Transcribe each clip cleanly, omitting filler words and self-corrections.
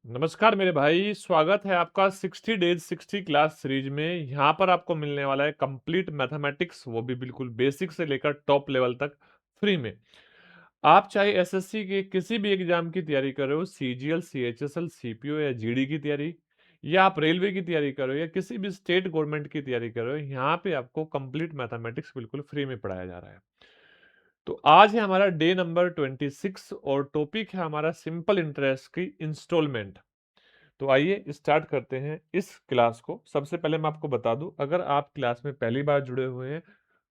नमस्कार मेरे भाई, स्वागत है आपका 60 डेज 60 क्लास सीरीज में। यहाँ पर आपको मिलने वाला है कंप्लीट मैथमेटिक्स, वो भी बिल्कुल बेसिक से लेकर टॉप लेवल तक फ्री में। आप चाहे एसएससी के किसी भी एग्जाम की तैयारी कर रहे हो, सीजीएल, सीएचएसएल, सीपीओ या जीडी की तैयारी, या आप रेलवे की तैयारी कर रहे हो या किसी भी स्टेट गवर्नमेंट की तैयारी कर रहे हो, यहाँ पे आपको कंप्लीट मैथमेटिक्स बिल्कुल फ्री में पढ़ाया जा रहा है। तो आज है हमारा डे नंबर 26 और टॉपिक है हमारा सिंपल इंटरेस्ट की इंस्टॉलमेंट। तो आइए स्टार्ट करते हैं इस क्लास को। सबसे पहले मैं आपको बता दूं, अगर आप क्लास में पहली बार जुड़े हुए हैं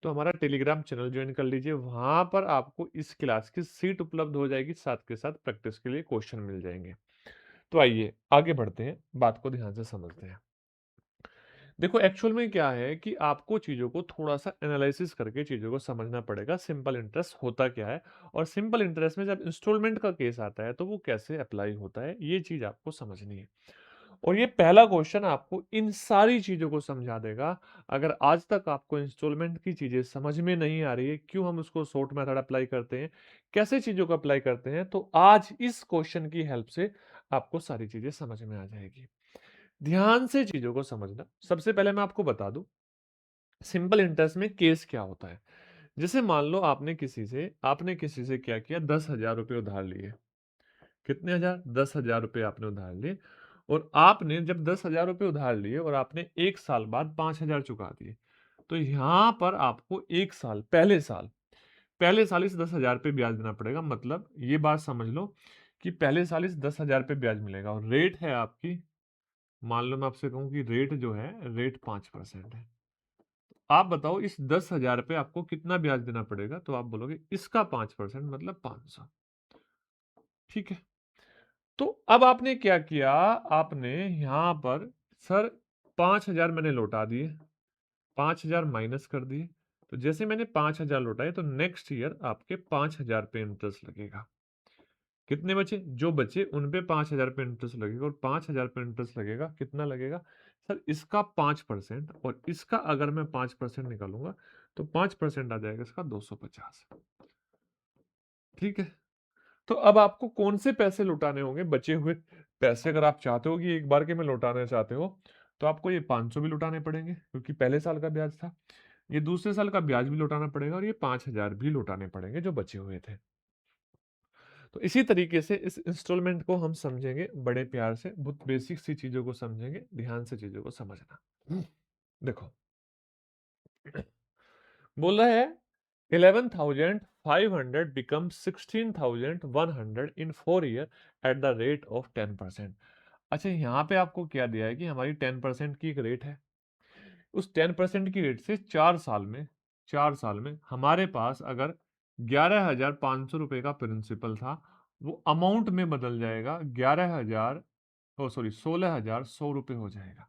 तो हमारा टेलीग्राम चैनल ज्वाइन कर लीजिए। वहां पर आपको इस क्लास की सीट उपलब्ध हो जाएगी, साथ के साथ प्रैक्टिस के लिए क्वेश्चन मिल जाएंगे। तो आइए आगे बढ़ते हैं, बात को ध्यान से समझते हैं। देखो, एक्चुअल में क्या है कि आपको चीज़ों को थोड़ा सा एनालिसिस करके चीज़ों को समझना पड़ेगा। सिंपल इंटरेस्ट होता क्या है, और सिंपल इंटरेस्ट में जब इंस्टॉलमेंट का केस आता है तो वो कैसे अप्लाई होता है, ये चीज़ आपको समझनी है। और ये पहला क्वेश्चन आपको इन सारी चीज़ों को समझा देगा। अगर आज तक आपको इंस्टॉलमेंट की चीज़ें समझ में नहीं आ रही है, क्यों हम उसको शॉर्ट मेथड अप्लाई करते हैं, कैसे चीज़ों को अप्लाई करते हैं, तो आज इस क्वेश्चन की हेल्प से आपको सारी चीज़ें समझ में आ जाएगी। ध्यान से चीज़ों को समझना। सबसे पहले मैं आपको बता दूं, सिंपल इंटरेस्ट में केस क्या होता है। जैसे मान लो आपने किसी से क्या किया, 10,000 रुपये उधार लिए। कितने हजार? 10,000 रुपये आपने उधार लिए। और आपने जब 10,000 रुपये उधार लिए और आपने 1 साल बाद 5,000 चुका दिए, तो यहां पर आपको 1 साल पहले साल इस 10,000 पे ब्याज देना पड़ेगा। मतलब ये बात समझ लो कि पहले साल इस 10,000 पे ब्याज मिलेगा, और रेट है आपकी, मान लो मैं आपसे कहूं कि रेट जो है, रेट 5% है। आप बताओ इस 10,000 पे आपको कितना ब्याज देना पड़ेगा, तो आप बोलोगे इसका 5% मतलब 500। ठीक है। तो अब आपने क्या किया, आपने यहां पर, सर 5,000 मैंने लौटा दिए, 5,000 माइनस कर दिए। तो जैसे मैंने 5,000 लौटाए तो नेक्स्ट ईयर आपके 5,000 पे इंटरेस्ट लगेगा। कितने बचे? जो बचे उन पे 5,000 पे इंटरेस्ट लगेगा, और 5,000 पे इंटरेस्ट लगेगा, कितना लगेगा? सर इसका 5%, और इसका अगर मैं 5% निकालूंगा तो 5% आ जाएगा इसका 250। ठीक है। तो अब आपको कौन से पैसे लौटाने होंगे? बचे हुए पैसे, अगर आप चाहते हो कि एक बार के में लौटाना चाहते हो, तो आपको ये 500 भी लौटाने पड़ेंगे, क्योंकि पहले साल का ब्याज था। ये दूसरे साल का ब्याज भी लौटाना पड़ेगा, और ये 5,000 भी लौटाने पड़ेंगे जो बचे हुए थे। तो इसी तरीके से इस इंस्टॉलमेंट को हम समझेंगे बड़े प्यार से, बहुत बेसिक सी चीजों को समझेंगे, ध्यान से चीजों को समझना। देखो, बोल रहा है 11,500 become 16,100 in 4 year at the rate of 10%। अच्छा, यहाँ पे आपको क्या दिया है कि हमारी 10% की एक रेट है। उस 10% की रेट से 4 साल में हमारे पास अगर 11,500 रुपए का प्रिंसिपल था, वो अमाउंट में बदल जाएगा 11,000, ओ सॉरी 16,100 रुपए हो जाएगा।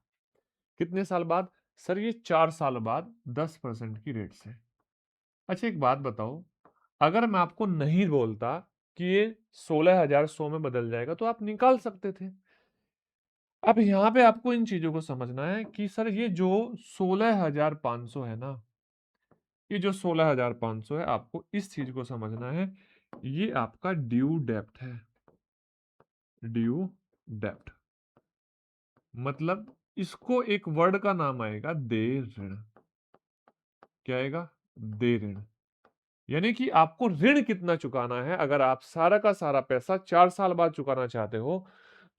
कितने साल बाद? सर ये 4 साल बाद 10% की रेट से। अच्छा एक बात बताओ, अगर मैं आपको नहीं बोलता कि ये 16,100 में बदल जाएगा तो आप निकाल सकते थे। अब यहाँ पे आपको इन चीजों को समझना है कि सर ये जो 16,500 है ना, ये जो 16,500 है, आपको इस चीज को समझना है, ये आपका ड्यू डेप्ट है। ड्यू डेप्ट मतलब इसको एक वर्ड का नाम आएगा दे ऋण। क्या आएगा? दे ऋण। यानी कि आपको ऋण कितना चुकाना है। अगर आप सारा का सारा पैसा 4 साल बाद चुकाना चाहते हो,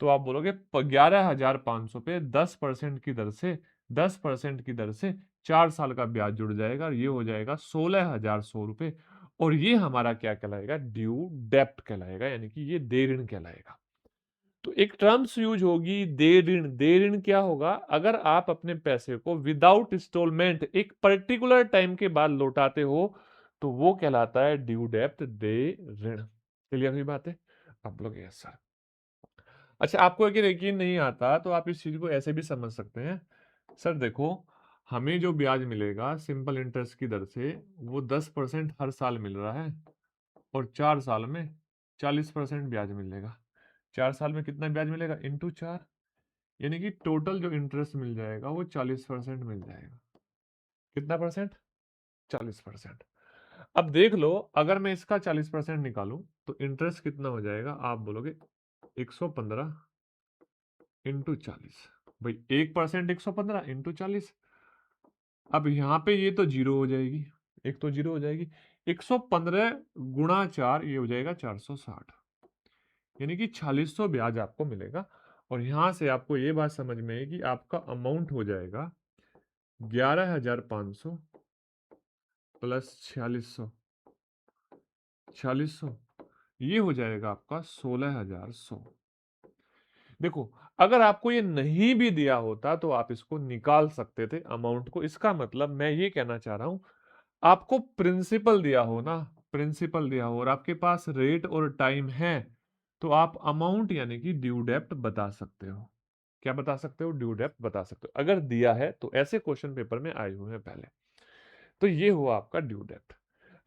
तो आप बोलोगे 11,500 पे 10% की दर से 4 साल का ब्याज जुड़ जाएगा, और ये हो जाएगा 16,100 रुपए। और ये हमारा क्या कहलाएगा? ड्यू डेप्ट कहलाएगा, यानी कि ये दे ऋण कहलाएगा। तो एक टर्म्स यूज होगी दे ऋण। दे ऋण क्या होगा? अगर आप अपने पैसे को विदाउट इंस्टॉलमेंट एक पर्टिकुलर टाइम के बाद लौटाते हो, तो वो कहलाता है ड्यू डेप्ट, दे ऋण। क्लियर हुई बात है? आप लोग यस सर। अच्छा, आपको अगर यकीन नहीं आता तो आप इस चीज को ऐसे भी समझ सकते हैं। सर देखो, हमें जो ब्याज मिलेगा सिंपल इंटरेस्ट की दर से, वो 10% हर साल मिल रहा है, और 4 साल में 40% ब्याज मिलेगा। 4 साल में कितना ब्याज मिलेगा? इंटू 4। यानी कि टोटल जो इंटरेस्ट मिल जाएगा वो 40% मिल जाएगा। कितना परसेंट? 40%। अब देख लो, अगर मैं इसका 40% निकालूं तो इंटरेस्ट कितना हो जाएगा? आप बोलोगे 115 इंटू 40। भाई 1% 115 इंटू 40। अब यहाँ पे ये तो जीरो हो जाएगी, एक तो जीरो हो जाएगी। 115 गुणा 4 ये हो जाएगा 460, यानी कि 4600 ब्याज आपको मिलेगा। और यहां से आपको ये बात समझ में है कि आपका अमाउंट हो जाएगा 11,500 प्लस 4600, 4600 ये हो जाएगा आपका 16,100। देखो, अगर आपको ये नहीं भी दिया होता तो आप इसको निकाल सकते थे अमाउंट को। इसका मतलब मैं ये कहना चाह रहा हूं, आपको प्रिंसिपल दिया हो ना, प्रिंसिपल दिया हो और आपके पास रेट और टाइम है, तो आप अमाउंट यानी कि ड्यू डेप्ट बता सकते हो। क्या बता सकते हो? ड्यू डेप्ट बता सकते हो, अगर दिया है तो। ऐसे क्वेश्चन पेपर में आए हुए हैं पहले। तो ये हुआ आपका ड्यू डेप्ट।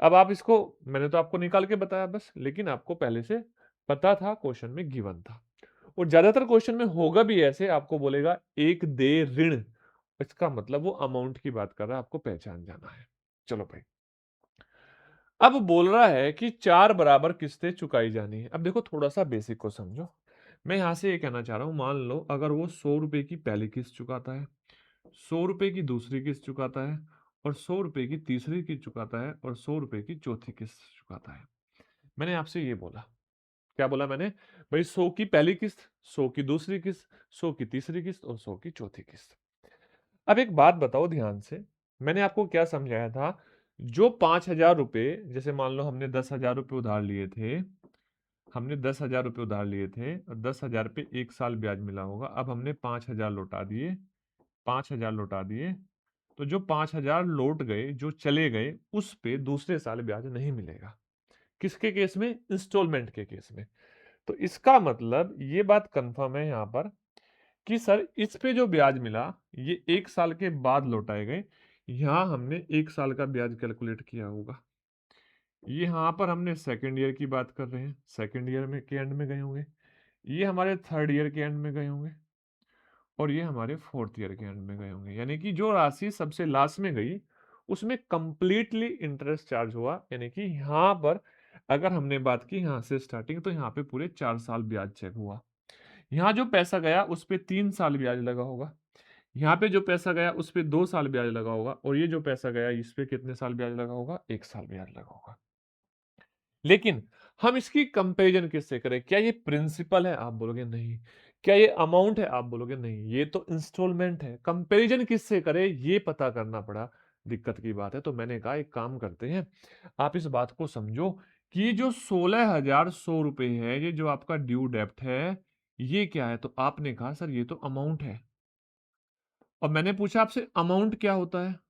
अब आप इसको, मैंने तो आपको निकाल के बताया बस, लेकिन आपको पहले से पता था, क्वेश्चन में गिवन था। और ज्यादातर क्वेश्चन में होगा भी ऐसे, आपको बोलेगा एक दे ऋण, इसका मतलब वो अमाउंट की बात कर रहा है, आपको पहचान जाना है। चलो भाई, अब बोल रहा है कि 4 बराबर किस्तें चुकाई जानी है। अब देखो, थोड़ा सा बेसिक को समझो। मैं यहां से ये कहना चाह रहा हूं, मान लो अगर वो 100 रुपए की पहली किस्त चुकाता है, 100 रुपए की दूसरी किस्त चुकाता है, और 100 रुपए की तीसरी किस्त चुकाता है, और 100 रुपए की चौथी किस्त चुकाता है। मैंने आपसे ये बोला, क्या बोला मैंने? भाई 100 की पहली किस्त, 100 की दूसरी किस्त, 100 की तीसरी किस्त और 100 की चौथी किस्त। अब एक बात बताओ ध्यान से, मैंने आपको क्या समझाया था? जो 5,000 रुपए, जैसे मान लो हमने 10,000 रुपए उधार लिए थे, हमने 10,000 रुपए उधार लिए थे और 10,000 पे 1 साल ब्याज मिला होगा। अब हमने 5,000 लौटा दिए, 5,000 लौटा दिए, तो जो 5,000 लौट गए, जो चले गए, उस पे दूसरे साल ब्याज नहीं मिलेगा। किसके केस में? इंस्टॉलमेंट के केस में। तो इसका मतलब ये बात कंफर्म है यहां पर कि सर इस पे जो ब्याज मिला, ये 1 साल के बाद लौटाए गए। यहां हमने 1 साल का ब्याज कैलकुलेट किया होगा। यहाँ पर हमने सेकेंड ईयर की बात कर रहे हैं, सेकेंड ईयर में के एंड में गए होंगे। ये हमारे थर्ड ईयर के एंड में गए होंगे, और ये हमारे फोर्थ ईयर के एंड में गए होंगे। यानी कि जो राशि सबसे लास्ट में गई, उसमें कंप्लीटली इंटरेस्ट चार्ज हुआ। यानी कि यहाँ पर अगर हमने बात की यहाँ से स्टार्टिंग, तो यहाँ पे पूरे 4 साल ब्याज चेक हुआ। यहाँ जो पैसा गया उस पे 3 साल ब्याज लगा होगा, यहाँ पे जो पैसा गया उस पे 2 साल ब्याज लगा होगा, और ये जो पैसा गया इस पे कितने साल ब्याज लगा होगा? 1 साल ब्याज लगा होगा। लेकिन हम इसकी कंपैरिजन किससे करें? क्या ये प्रिंसिपल है? आप बोलोगे नहीं। क्या ये अमाउंट है? आप बोलोगे नहीं, ये तो इंस्टॉलमेंट है। कंपैरिजन किससे करें, ये पता करना पड़ा, दिक्कत की बात है। तो मैंने कहा एक काम करते हैं, आप इस बात को समझो कि जो 16,100 रुपए है, ये जो आपका ड्यू डेप्ट है, ये क्या है? तो आपने कहा सर ये तो अमाउंट है। और मैंने पूछा आपसे अमाउंट क्या होता है,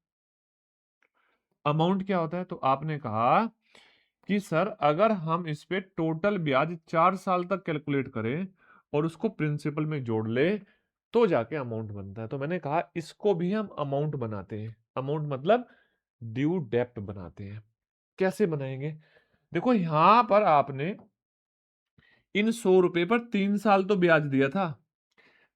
अमाउंट क्या होता है? तो आपने कहा कि सर अगर हम इस पे टोटल ब्याज 4 साल तक कैलकुलेट करें और उसको प्रिंसिपल में जोड़ ले, तो जाके अमाउंट बनता है। तो मैंने कहा इसको भी हम अमाउंट बनाते हैं। अमाउंट मतलब ड्यू डेप्ट बनाते हैं। कैसे बनाएंगे? देखो, यहां पर आपने इन 100 रुपए पर 3 साल तो ब्याज दिया था,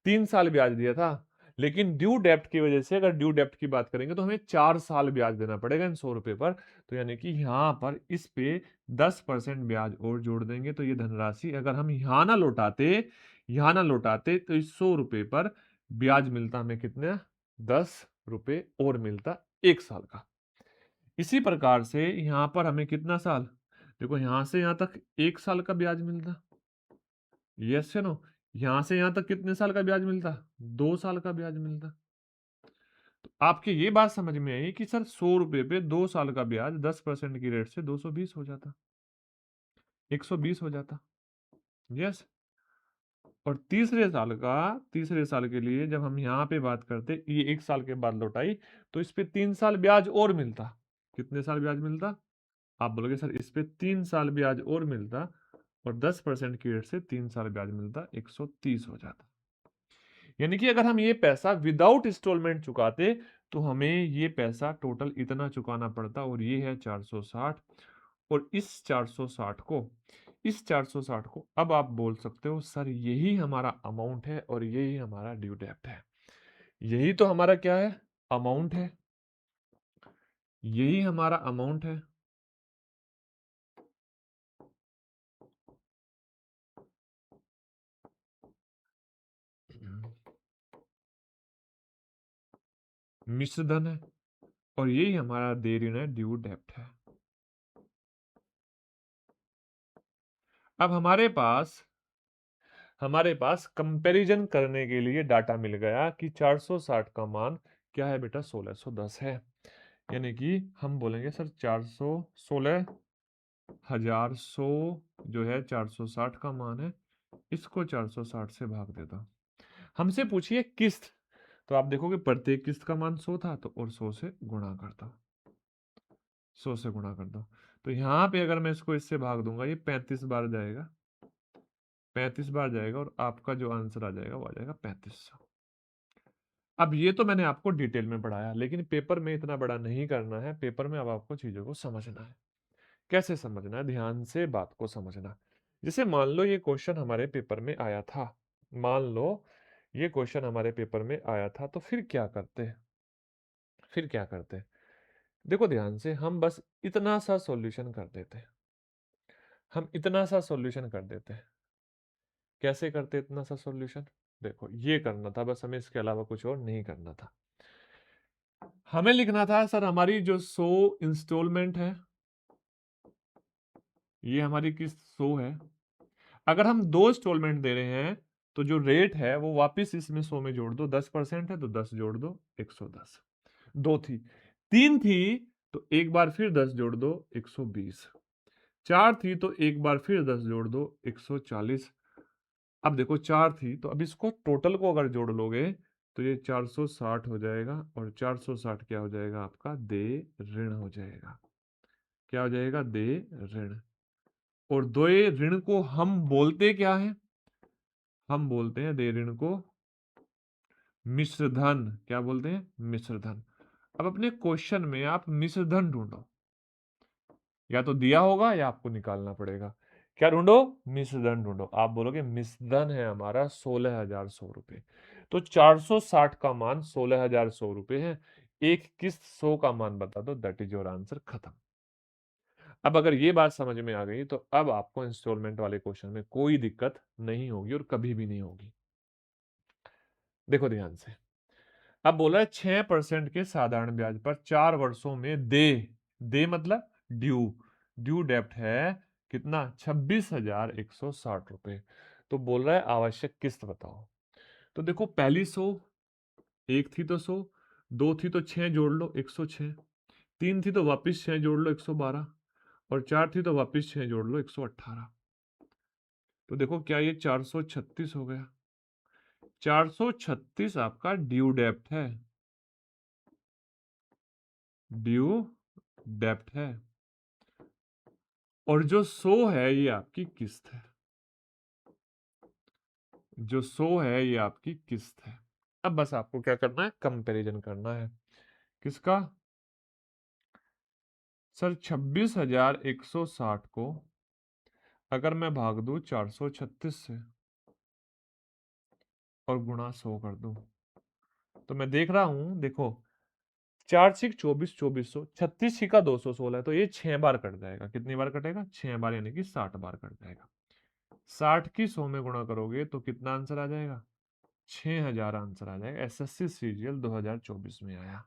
3 साल ब्याज दिया था। लेकिन ड्यू डेप्ट की वजह से, अगर ड्यू डेप्ट की बात करेंगे, तो हमें 4 साल ब्याज देना पड़ेगा इन 100 रुपए पर। तो यानी कि यहां पर इस पे 10% ब्याज और जोड़ देंगे, तो ये धनराशि अगर हम यहां ना लौटाते, यहां ना लौटाते, तो इस 100 रुपए पर ब्याज मिलता हमें कितना? 10 रुपए और मिलता 1 साल का। इसी प्रकार से यहां पर हमें कितना साल, देखो यहां से यहां तक 1 साल का ब्याज मिलता, यस या नो? यहां से यहां तक कितने साल का ब्याज मिलता? 2 साल का ब्याज मिलता। तो आपकी ये बात समझ में आई कि सर 100 रुपए पे 2 साल का ब्याज 10% की रेट से 220 हो जाता, 120 हो जाता। यस। और तीसरे साल के लिए जब हम यहाँ पे बात करते, ये 1 साल के बाद लौटाई, तो इस पे 3 साल ब्याज और मिलता। कितने साल ब्याज मिलता? आप बोलोगे सर इस पे 3 साल ब्याज और मिलता, और 10% की रेट से 3 साल ब्याज मिलता, 130 हो जाता। यानी कि अगर हम ये पैसा विदाउट इंस्टॉलमेंट चुकाते, तो हमें ये पैसा टोटल इतना चुकाना पड़ता, और ये है 460। और इस 460 को अब आप बोल सकते हो सर यही हमारा अमाउंट है और यही हमारा ड्यू डेप्ट है। यही तो हमारा क्या है? अमाउंट है। यही हमारा अमाउंट है। मिश्र धन है, और यही हमारा देय ऋण है, ड्यू डेब्ट है। अब हमारे पास कंपैरिजन करने के लिए डाटा मिल गया कि 460 का मान क्या है बेटा, 1610 है। यानी कि हम बोलेंगे सर 416,100 जो है 460 का मान है, इसको 460 से भाग देता हूं। हमसे पूछिए किस्त, तो आप देखोगे प्रत्येक किस्त का मान 100 था, तो और 100 से गुणा करता हूं, 100 से गुणा करता हूं। तो यहां पे अगर मैं इसको इससे भाग दूंगा, ये 35 बार जाएगा, 35 बार जाएगा, और आपका जो आंसर आ जाएगा वो आ जाएगा 3500। अब ये तो मैंने आपको डिटेल में पढ़ाया, लेकिन पेपर में इतना बड़ा नहीं करना है। पेपर में अब आपको चीजों को समझना है। कैसे समझना है, ध्यान से बात को समझना। जैसे मान लो ये क्वेश्चन हमारे पेपर में आया था, मान लो ये क्वेश्चन हमारे पेपर में आया था, तो फिर क्या करते हैं, फिर क्या करते हैं? देखो ध्यान से, हम बस इतना सा सॉल्यूशन कर देते हैं, हम इतना सा सॉल्यूशन कर देते हैं। कैसे करते इतना सा सॉल्यूशन? देखो ये करना था बस, हमें इसके अलावा कुछ और नहीं करना था। हमें लिखना था सर हमारी जो 100 इंस्टॉलमेंट है, ये हमारी किस्त 100 है। अगर हम 2 इंस्टॉलमेंट दे रहे हैं, तो जो रेट है वो वापस इसमें 100 में जोड़ दो, 10% है तो 10 जोड़ दो, 110। 2 थी, 3 थी तो एक बार फिर 10 जोड़ दो, 120। 4 थी तो एक बार फिर 10 जोड़ दो, 140। अब देखो 4 थी, तो अब इसको टोटल को अगर जोड़ लोगे तो ये 460 हो जाएगा, और 460 क्या हो जाएगा आपका, देय ऋण हो जाएगा। क्या हो जाएगा, देय ऋण। और देय ऋण को हम बोलते क्या है, हम बोलते हैं देय ऋण को मिश्र धन। क्या बोलते हैं, मिश्र धन। अब अपने क्वेश्चन में आप मिश्र धन ढूंढो, या तो दिया होगा या आपको निकालना पड़ेगा। क्या ढूंढो, मिश्र धन ढूंढो। आप बोलोगे मिश्र धन है हमारा 16,100 रुपए, तो 460 का मान 16,100 रुपए है। एक किस्त 100 का मान बता दो, दैट इज योर आंसर, खत्म। अब अगर ये बात समझ में आ गई, तो अब आपको इंस्टॉलमेंट वाले क्वेश्चन में कोई दिक्कत नहीं होगी, और कभी भी नहीं होगी। देखो ध्यान से, अब बोला है 6% के साधारण ब्याज पर 4 वर्षों में दे मतलब ड्यू, ड्यू डेप्ट है कितना, 26,160 रुपए। तो बोल रहा है आवश्यक किस्त बताओ। तो देखो पहली 100, एक थी तो 100, 2 थी तो 6 जोड़ लो, 106। 3 थी तो वापिस 6 जोड़ लो, 112। और 4 थी तो वापिस 6 जोड़ लो, 118। तो देखो क्या ये 436 हो गया। 436 आपका ड्यू डेप्ट है, ड्यू डेप्ट है। और जो 100 है ये आपकी किस्त है, जो 100 है ये आपकी किस्त है। अब बस आपको क्या करना है, कंपैरिजन करना है। किसका सर, 26,160 को अगर मैं भाग दूं 436 से और गुणा 100 कर दूं, तो मैं देख रहा हूं, देखो 4 6 24, 2400, 36 का 216 है, तो ये 6 बार कट जाएगा। कितनी बार कटेगा, 6 बार, यानी कि 60 बार कट जाएगा। 60 की 100 में गुणा करोगे तो कितना आंसर आ जाएगा, 6,000 आंसर आ जाएगा। एसएससी सीजीएल 2024 में आया।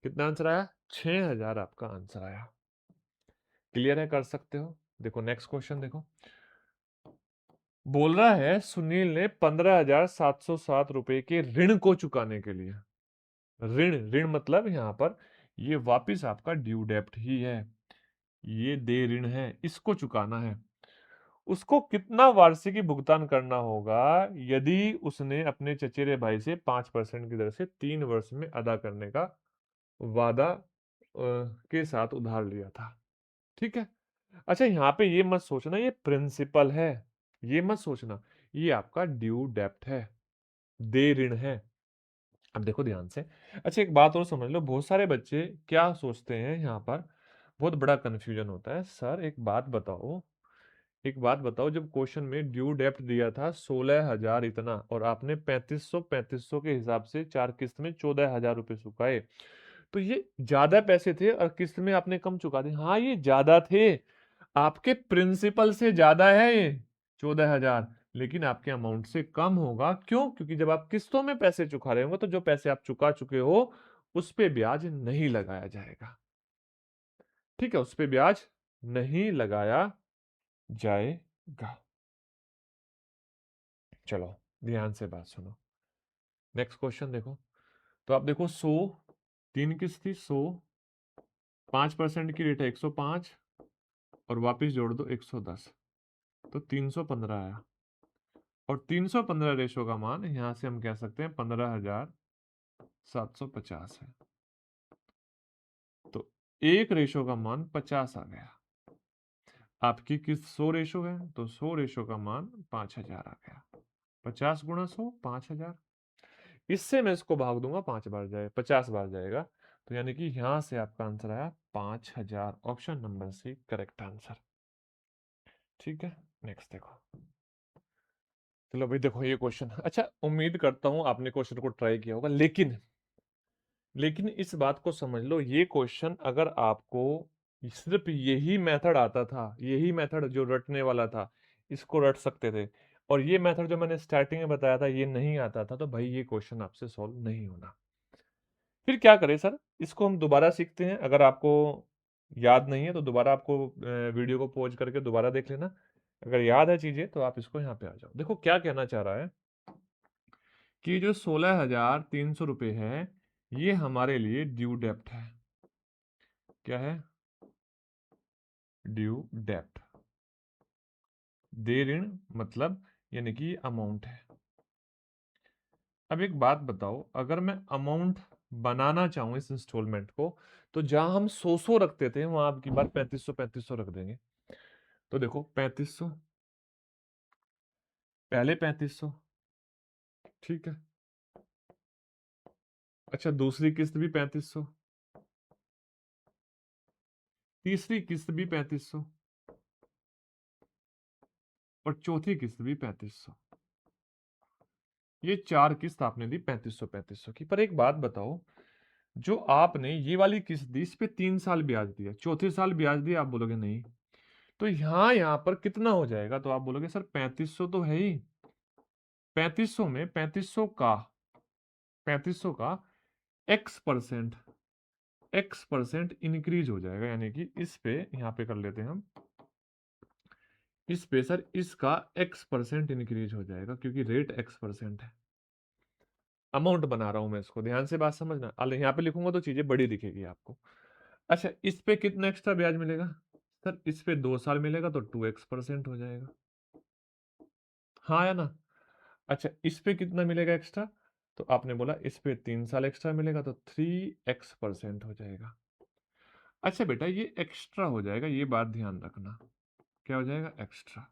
कितना आंसर आया, 6,000 आपका आंसर आया। क्लियर है, कर सकते हो। देखो नेक्स्ट क्वेश्चन देखो, बोल रहा है सुनील ने 15,707 रुपए के ऋण को चुकाने के लिए, ऋण ऋण मतलब यहां पर ये वापिस आपका ड्यू डेप्ट ही है, ये दे ऋण है, इसको चुकाना है। उसको कितना वार्षिकी भुगतान करना होगा यदि उसने अपने चचेरे भाई से 5% की दर से 3 वर्ष में अदा करने का वादा के साथ उधार लिया था। ठीक है। अच्छा यहाँ पे ये मत सोचना ये प्रिंसिपल है, ये मत सोचना ये आपका ड्यू डेप्ट है, दे ऋण है। अब देखो ध्यान से, अच्छा एक बात और समझ लो, बहुत सारे बच्चे क्या सोचते हैं यहाँ पर, बहुत बड़ा कंफ्यूजन होता है। सर एक बात बताओ, एक बात बताओ, जब क्वेश्चन में ड्यू डेप्ट दिया था 16,000 इतना, और आपने 3500 के हिसाब से 4 किस्त में 14,000 रुपए चुकाए, तो ये ज्यादा पैसे थे और किस्त में आपने कम चुका दिए। हाँ ये ज्यादा थे, आपके प्रिंसिपल से ज्यादा है ये 14,000, लेकिन आपके अमाउंट से कम होगा। क्यों? क्योंकि जब आप किस्तों में पैसे चुका रहे होंगे तो जो पैसे आप चुका चुके हो उस पे ब्याज नहीं लगाया जाएगा। ठीक है, उस पे ब्याज नहीं लगाया जाएगा। चलो ध्यान से बात सुनो। नेक्स्ट क्वेश्चन देखो। तो आप देखो 100, 3 किस्त थी 100, 5% की रेट है 105 और वापस जोड़ दो 110, तो 315 आया। और 315 रेशो का मान यहां से हम कह सकते हैं 15,750 है। तो एक रेशो का मान 50 आ गया। आपकी किस्त 100 रेशो है तो 100 रेशो का मान 5,000 आ गया। 50 गुणा 100 5,000। इससे मैं इसको भाग दूंगा 5 बार जाए 50 बार जाएगा। तो यानी कि यहां से आपका आंसर आया 5,000। Option number C correct answer. ठीक है, नेक्स्ट देखो। चलो भाई देखो ये क्वेश्चन, अच्छा उम्मीद करता हूं आपने क्वेश्चन को ट्राई किया होगा, लेकिन इस बात को समझ लो, ये क्वेश्चन अगर आपको सिर्फ यही मेथड आता था, यही मेथड जो रटने वाला था, इसको रट सकते थे, और ये मेथड जो मैंने स्टार्टिंग में बताया था ये नहीं आता था, तो भाई ये क्वेश्चन आपसे सॉल्व नहीं होना। फिर क्या करें सर, इसको हम दोबारा सीखते हैं। अगर आपको याद नहीं है तो दोबारा आपको वीडियो को पॉज करके दोबारा देख लेना। अगर याद है चीजें तो आप इसको यहाँ पे आ जाओ। देखो क्या कहना चाह रहा है कि जो 16,300 रुपये है ये हमारे लिए ड्यू डेप्ट है। क्या है? ड्यू डेप्ट। दे ऋण मतलब यानी कि अमाउंट है। अब एक बात बताओ, अगर मैं अमाउंट बनाना चाहूं इस इंस्टॉलमेंट को, तो जहां हम 100 रखते थे वहां आपकी बार 3500 रख देंगे। तो देखो 3500, पहले 3500, ठीक है। अच्छा दूसरी किस्त भी 3500, तीसरी किस्त भी 3500 और चौथी किस्त भी 3500। ये 4 किस्त आपने दी 3500 की। पर एक बात बताओ, जो आपने ये वाली किस्त दी इस पे 3 साल ब्याज दिया, चौथे साल ब्याज दिया, आप बोलोगे नहीं। तो यहां पर कितना हो जाएगा? तो आप बोलोगे सर 3500 तो है ही, 3500 में 3500 का x% इंक्रीज हो जाएगा। यानी कि इस पे यहां पे कर लेते हैं हम, इस पे सर इसका x% इंक्रीज हो जाएगा क्योंकि रेट x% है। अमाउंट बना रहा हूं मैं इसको, ध्यान से बात समझना। यहाँ पे लिखूंगा तो चीजें बड़ी दिखेगी आपको। अच्छा इस पे कितना एक्स्ट्रा ब्याज मिलेगा? सर इस पे 2 साल मिलेगा तो 2x% हो जाएगा, हाँ या ना? अच्छा इस पे कितना मिलेगा एक्स्ट्रा? तो आपने बोला इस पे 3 साल एक्स्ट्रा मिलेगा तो 3x% हो जाएगा। अच्छा बेटा ये एक्स्ट्रा हो जाएगा, ये बात ध्यान रखना। क्या हो जाएगा? एक्स्ट्रा।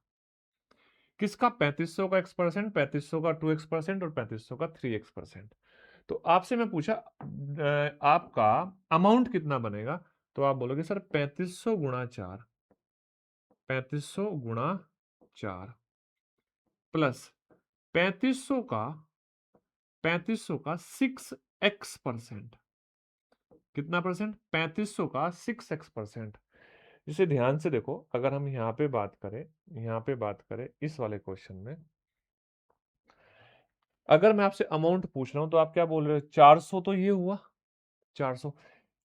किसका? 3500 का x%, 3500 का 2x% और 3500 का 3x%। तो आपसे मैं पूछा आपका अमाउंट कितना बनेगा? तो आप बोलोगे सर 3500 गुणा 4, 3500 गुणा 4 प्लस 3500 का 6x%। कितना परसेंट? 3500 का 6x%। इसे ध्यान से देखो, अगर हम यहाँ पे बात करें, यहाँ पे बात करें इस वाले क्वेश्चन में, अगर मैं आपसे अमाउंट पूछ रहा हूं तो आप क्या बोल रहे हो? 400 तो ये हुआ, 400,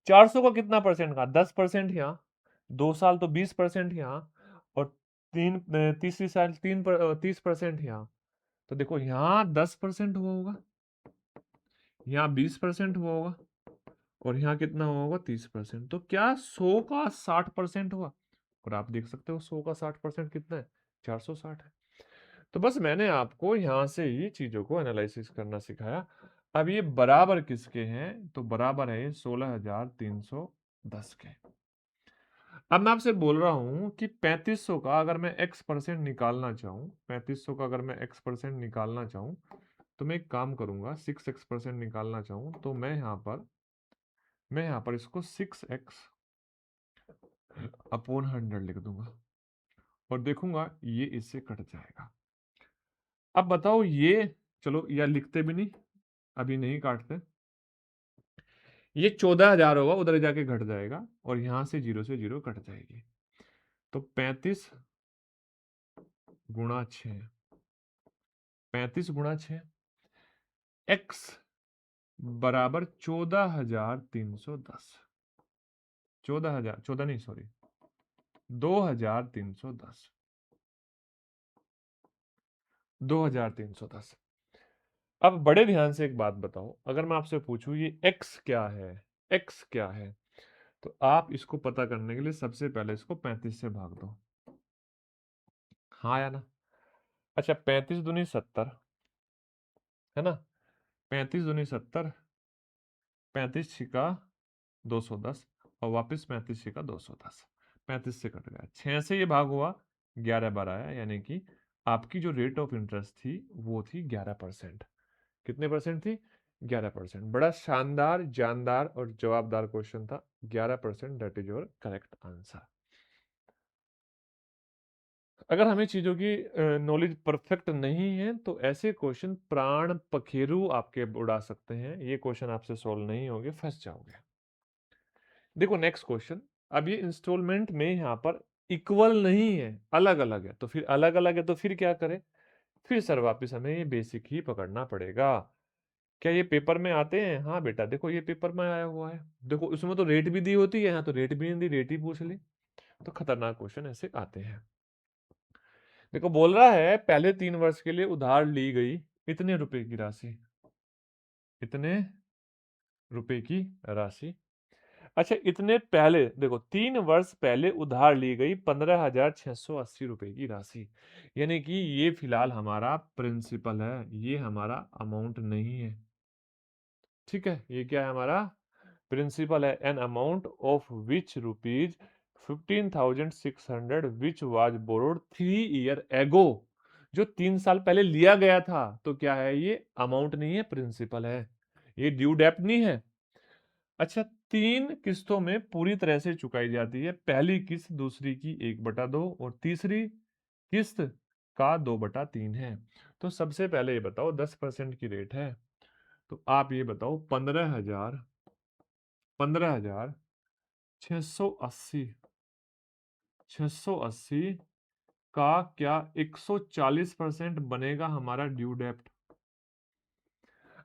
400 का कितना परसेंट का? 10% यहाँ, 2 साल तो 20% यहाँ, और तीसरी साल 30% यहाँ। तो देखो यहाँ 10% हुआ होगा, यहाँ 20% हुआ होगा, और यहाँ कितना हुआ होगा? 30%। तो क्या 100 का 60% हुआ? और आप देख सकते हो 100 का 60% कितना है? 460 है। तो बस मैंने आपको यहां से ही चीजों को एनालिसिस करना सिखाया। अब ये बराबर किसके हैं? तो बराबर है 16,310 के। अब मैं आपसे बोल रहा हूं कि 3500 का अगर मैं x% निकालना चाहूं, 3500 का अगर मैं x% निकालना चाहूं, तो मैं एक काम करूंगा, 6x% निकालना चाहूं तो मैं यहां पर इसको 6x अपॉन 100 लिख दूंगा और देखूंगा ये इससे कट जाएगा। अब बताओ ये, चलो या लिखते भी नहीं, अभी नहीं काटते, ये 14,000 होगा, उधर जाके घट जाएगा और यहां से 0 से 0 कट जाएगी। तो 35 गुणा 6 35 गुणा 6, x बराबर 14,310। 14,000, 14 नहीं, सॉरी, 2,310। 2,310। अब बड़े ध्यान से एक बात बताओ, अगर मैं आपसे पूछूं ये x क्या है, x क्या है, तो आप इसको पता करने के लिए सबसे पहले इसको 35 से भाग दो। हाँ या ना? अच्छा, 35 दूनी 70, है ना? 35 दूनी 70, 35 छिका 210, और वापस 35 छिका 210। 35 से कट गया, 6 से ये भाग हुआ, 11 बार आया, यानी कि आपकी जो रेट ऑफ इंटरेस्ट थी वो थी 11%। कितने परसेंट थी? 11%। बड़ा शानदार, जानदार और जवाबदार क्वेश्चन था। 11%, that is your correct answer. अगर हमें चीजों की नॉलेज परफेक्ट नहीं है तो ऐसे क्वेश्चन प्राण पखेरु आपके उड़ा सकते हैं। ये क्वेश्चन आपसे सॉल्व नहीं होंगे, फंस जाओगे। देखो नेक्स्ट क्वेश्चन। अब ये इंस्टॉलमेंट में यहाँ पर इक्वल नहीं है, अलग अलग है, तो फिर अलग अलग है तो फिर क्या करें? फिर सर वापस हमें ये बेसिक ही पकड़ना पड़ेगा। क्या ये पेपर में आते हैं? हाँ बेटा, देखो ये पेपर में आया हुआ है, देखो उसमें तो रेट भी दी होती है, यहाँ तो रेट भी नहीं दी, रेट ही पूछ ली। तो खतरनाक क्वेश्चन ऐसे आते हैं। देखो बोल रहा है पहले 3 वर्ष के लिए उधार ली गई इतने रुपए की राशि, इतने रुपए की राशि। अच्छा, इतने पहले, देखो 3 वर्ष पहले उधार ली गई 15,680 रुपए की राशि, यानी कि ये फिलहाल हमारा प्रिंसिपल है, ये हमारा अमाउंट नहीं है। ठीक है, ये क्या है? हमारा प्रिंसिपल है। An amount of which rupees 15,600 which was borrowed 3 year ago, जो 3 साल पहले लिया गया था। तो क्या है? ये अमाउंट नहीं है, प्रिंसिपल है, ये ड्यू डेप्ट नहीं है। अच्छा, 3 किस्तों में पूरी तरह से चुकाई जाती है। पहली किस्त दूसरी की 1/2 और तीसरी किस्त का 2/3 है। तो सबसे पहले ये बताओ 10% की रेट है, तो आप ये बताओ 15,680, 680 का क्या 140% बनेगा हमारा ड्यू डेप्ट?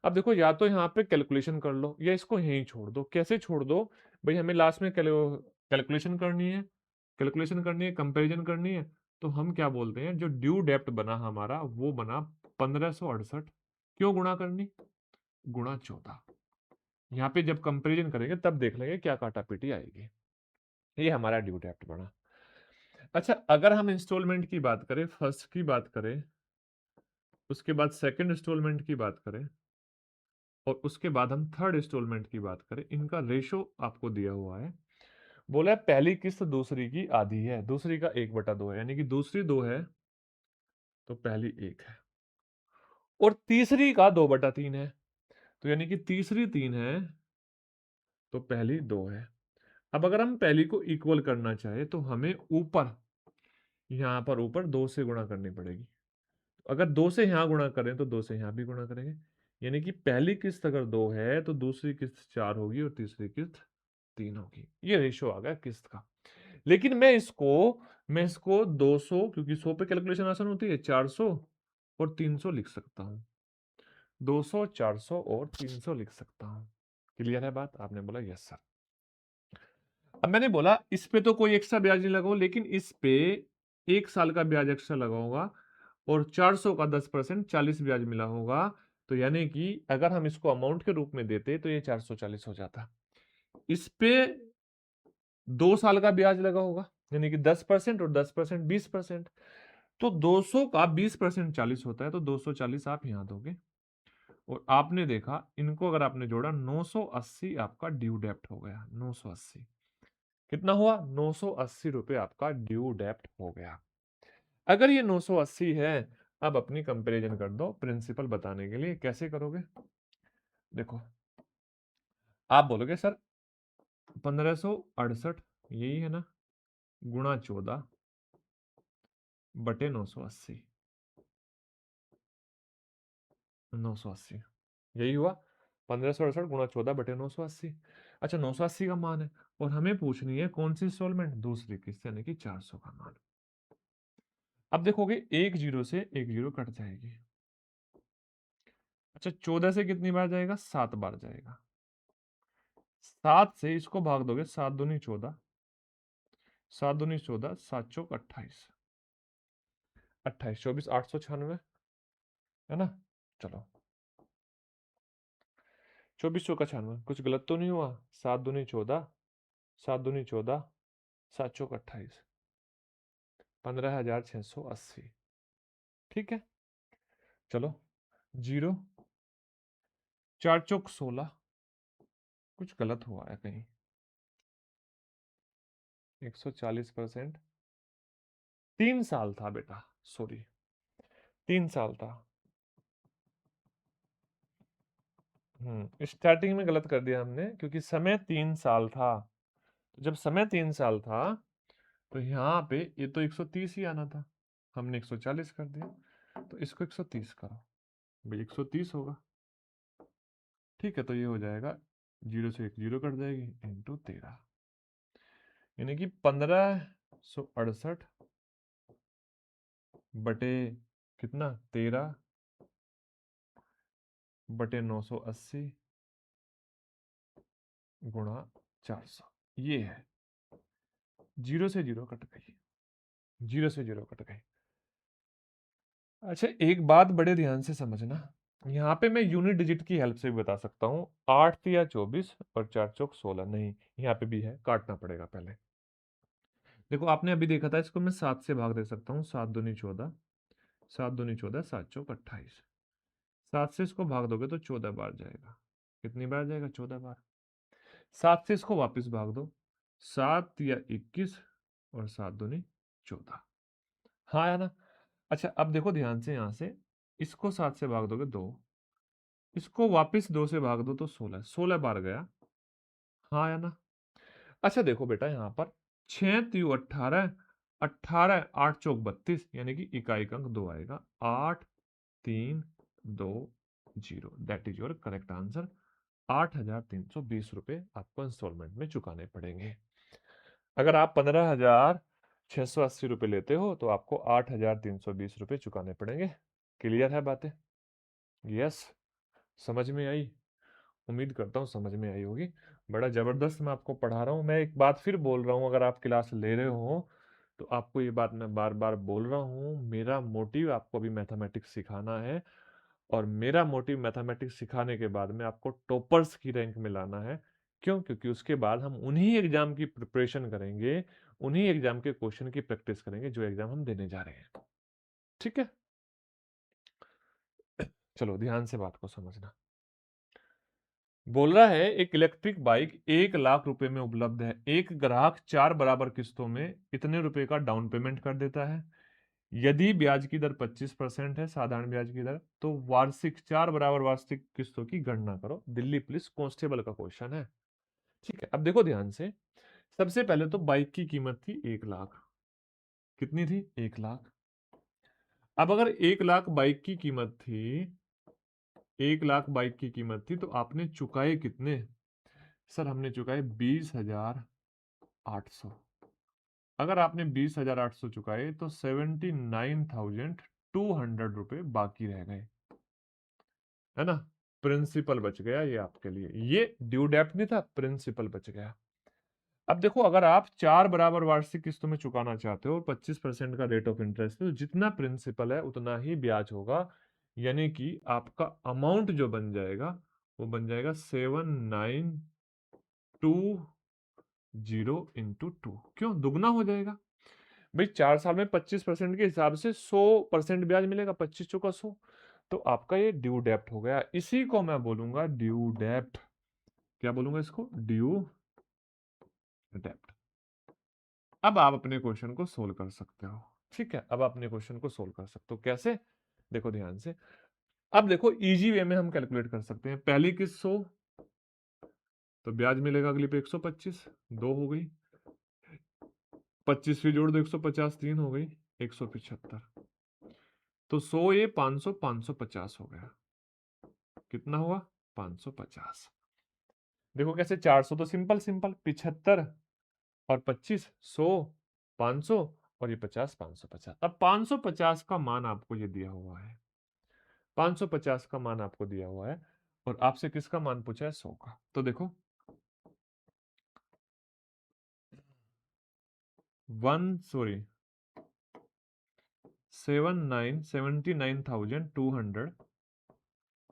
अब देखो, या तो यहाँ पे कैलकुलेशन कर लो या इसको यहीं छोड़ दो। कैसे छोड़ दो भाई? हमें लास्ट में कैलकुलेशन करनी है, कैलकुलेशन करनी है, कंपैरिजन करनी है। तो हम क्या बोलते हैं, जो ड्यू डेप्ट बना हमारा वो बना 1568, क्यों गुणा करनी? गुणा 14। यहाँ पे जब कंपैरिजन करेंगे तब देख लेंगे क्या काटा पीटी आएगी। ये हमारा ड्यू डेप्ट बना। अच्छा, अगर हम इंस्टॉलमेंट की बात करें, फर्स्ट की बात करें, उसके बाद सेकंड इंस्टॉलमेंट की बात करें, और उसके बाद हम थर्ड इंस्टॉलमेंट की बात करें, इनका रेशो आपको दिया हुआ है। बोला है पहली किस्त दूसरी की आधी है, दूसरी का 1/2 है, यानी कि दूसरी 2 है तो पहली 1 है, और तीसरी का 2/3 है, तो यानी कि तीसरी 3 है तो पहली 2 है। अब अगर हम पहली को इक्वल करना चाहे तो हमें ऊपर, यहां पर ऊपर 2 से गुणा करनी पड़ेगी। अगर 2 से यहां गुणा करें तो 2 से यहां भी गुणा करेंगे, यानी कि पहली किस्त अगर 2 है तो दूसरी किस्त 4 होगी और तीसरी किस्त 3 होगी। ये रेशो आ गया किस्त का। लेकिन मैं इसको 200, क्योंकि 100 पे कैलकुलेशन आसान होती है, 400 और 300 लिख सकता हूं। 200, 400 और 300 लिख सकता हूं। क्लियर है बात? आपने बोला यस सर। अब मैंने बोला इस पे तो कोई एक्स्ट्रा ब्याज नहीं लगाऊं, लेकिन इस पे 1 साल का ब्याज एक्स्ट्रा लगाऊंगा, और 400 का 10% 40 ब्याज मिला होगा। तो यानी कि अगर हम इसको अमाउंट के रूप में देते तो ये 440 हो जाता। इस पे 2 साल का ब्याज लगा होगा, यानी कि 10% और 10% 20%, तो 200 का 20% 40 होता है, तो 240 आप यहां दोगे। और आपने देखा इनको अगर आपने जोड़ा 980 आपका ड्यू डेप्ट हो गया। 980 कितना हुआ? 980 रुपए आपका ड्यू डेप्ट हो गया। अगर ये 980 है, अब अपनी कंपैरिजन कर दो प्रिंसिपल बताने के लिए। कैसे करोगे? देखो, आप बोलोगे सर 1568 यही है ना, गुणा 14 बटे 980, 980 यही हुआ। 1568 गुणा 14 बटे 980। अच्छा, 980 का मान है, और हमें पूछनी है कौन सी इंस्टॉलमेंट? दूसरी किस्त, यानी कि 400 का मान। अब देखोगे एक जीरो से एक जीरो कट जाएगी, अच्छा 14 से कितनी बार जाएगा? 7 बार जाएगा। 7 से इसको भाग दोगे, 7 दूनी 14, 7 दूनी 14, 7 चौक 28, 28 24 896, है ना? चलो 24 चौका 96, कुछ गलत तो नहीं हुआ? 7 दूनी 14, 7 दूनी 14, 7 चौक 28, 15,680। ठीक है, चलो जीरो, 4 चौक 16, कुछ गलत हुआ है कहीं? 140%, 3 साल था बेटा, सॉरी 3 साल था। स्टार्टिंग में गलत कर दिया हमने, क्योंकि समय 3 साल था। तो जब समय 3 साल था तो यहाँ पे ये तो 130 ही आना था, हमने 140 कर दिया। तो इसको 130 करो भाई, 130 होगा। ठीक है, तो ये हो जाएगा, 0 से 1 0 कट जाएगी, इंटू 13, यानी कि 1568 बटे कितना, 13 बटे 980 गुणा 400, ये है। 0 से 0 कट गई, 0 से 0 कट गई। अच्छा एक बात बड़े ध्यान से समझना, यहाँ पे मैं यूनिट डिजिट की हेल्प से भी बता सकता हूँ। 8 तिया 24 और 4 चौक 16, नहीं यहाँ पे भी है, काटना पड़ेगा पहले। देखो आपने अभी देखा था, इसको मैं 7 से भाग दे सकता हूँ, 7 दूनी 14, 7 दूनी 14, 7 चौक 28, 7 से इसको भाग दोगे तो 14 बार जाएगा। कितनी बार जाएगा? 14 बार। 7 से इसको वापस भाग दो, 7 या 21 और 7 दूनी 14, हाँ है ना? अच्छा अब देखो ध्यान से, यहां से इसको 7 से भाग दोगे 2, इसको वापस 2 से भाग दो तो 16, 16 बार गया, हाँ है ना? अच्छा देखो बेटा, यहाँ पर 6 त्यू 18, 18 8 चौक 32, यानी कि इकाई अंक 2 आएगा, 8 3 2 0, that is your correct answer. 8,320 रुपए आपको इंस्टॉलमेंट में चुकाने पड़ेंगे। अगर आप 15,680 रुपए लेते हो तो आपको 8,320 रुपए चुकाने पड़ेंगे। क्लियर है बातें? यस, समझ में आई? उम्मीद करता हूँ समझ में आई होगी। बड़ा जबरदस्त मैं आपको पढ़ा रहा हूँ। मैं एक बात फिर बोल रहा हूँ, अगर आप क्लास ले रहे हो तो आपको ये बात मैं बार बार बोल रहा हूँ, मेरा मोटिव आपको अभी मैथमेटिक्स सिखाना है, और मेरा मोटिव मैथमेटिक्स सिखाने के बाद में आपको टॉपर्स की रैंक में लाना है। क्यों? क्योंकि उसके बाद हम उन्हीं एग्जाम की प्रिपरेशन करेंगे, उन्हीं एग्जाम के क्वेश्चन की प्रैक्टिस करेंगे जो एग्जाम हम देने जा रहे हैं। ठीक है, चलो ध्यान से बात को समझना। बोल रहा है एक इलेक्ट्रिक बाइक 1 लाख रुपए में उपलब्ध है। एक ग्राहक 4 बराबर किस्तों में इतने रुपए का डाउन पेमेंट कर देता है। यदि ब्याज की दर 25% है, साधारण ब्याज की दर, तो वार्षिक 4 बराबर वार्षिक किस्तों की गणना करो। दिल्ली पुलिस कांस्टेबल का क्वेश्चन है। ठीक है, अब देखो ध्यान से। सबसे पहले तो बाइक की कीमत थी 1 लाख। कितनी थी? 1 लाख। अब अगर 1 लाख बाइक की कीमत थी, 1 लाख बाइक की कीमत थी, तो आपने चुकाए कितने? सर हमने चुकाए 20,800। अगर आपने 20,800 चुकाए तो 79,200 रुपए बाकी रह गए, है ना? प्रिंसिपल बच गया ये आपके लिए, ये ड्यू डेप्ट नहीं था, प्रिंसिपल बच गया। अब देखो अगर आप 4 बराबर वार्षिक किस्तों में चुकाना चाहते हो और 25% का रेट ऑफ इंटरेस्ट है, तो जितना प्रिंसिपल है उतना ही ब्याज होगा, यानी कि आपका अमाउंट जो बन जाएगा वो बन जाएगा 7,920 इंटू 2। क्यों? दुगना हो जाएगा भाई। 4 साल में 25% के हिसाब से 100% ब्याज मिलेगा, 25 चौका 100। तो आपका ये ड्यू डेप्ट हो गया, इसी को मैं बोलूंगा ड्यू डेप्ट। क्या बोलूंगा इसको? ड्यू डेप्ट। अब आप अपने क्वेश्चन को सोल्व कर सकते हो। ठीक है, अब अपने क्वेश्चन को सोल्व कर सकते हो। कैसे? देखो ध्यान से। अब देखो इजी वे में हम कैलकुलेट कर सकते हैं। पहली किस्त 100, तो ब्याज मिलेगा अगली पे 125, 2 हो गई। 25 भी जोड़ दो, 150, 3 हो गई, 175। तो 100 ये 500, 550 हो गया। कितना हुआ? 550। देखो कैसे, 400 तो सिंपल सिंपल, 75 और 25, 100, 500 और ये 50, 550। अब 550 का मान आपको ये दिया हुआ है, 550 का मान आपको दिया हुआ है और आपसे किसका मान पूछा है? 100 का। तो देखो 79,200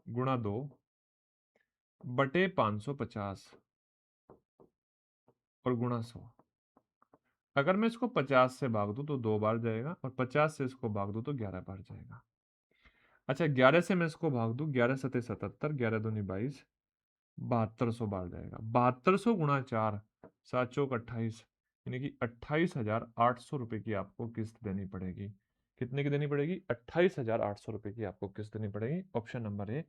गुणा 2 बटे 550 और गुणा 100। अगर मैं इसको 50 से भाग दूं तो 2 बार जाएगा और 50 से इसको भाग दूं तो 11 बार जाएगा। अच्छा 11 से मैं इसको भाग दूं, 11 सते 77, 11 दूनी 22, 7200 बार जाएगा। 7200 गुणा 4, 7 चौक 28, यानी कि 28,800 रुपए की आपको किस्त देनी पड़ेगी। कितने की देनी पड़ेगी? 28,800 रुपए की आपको किस्त देनी पड़ेगी। Option number A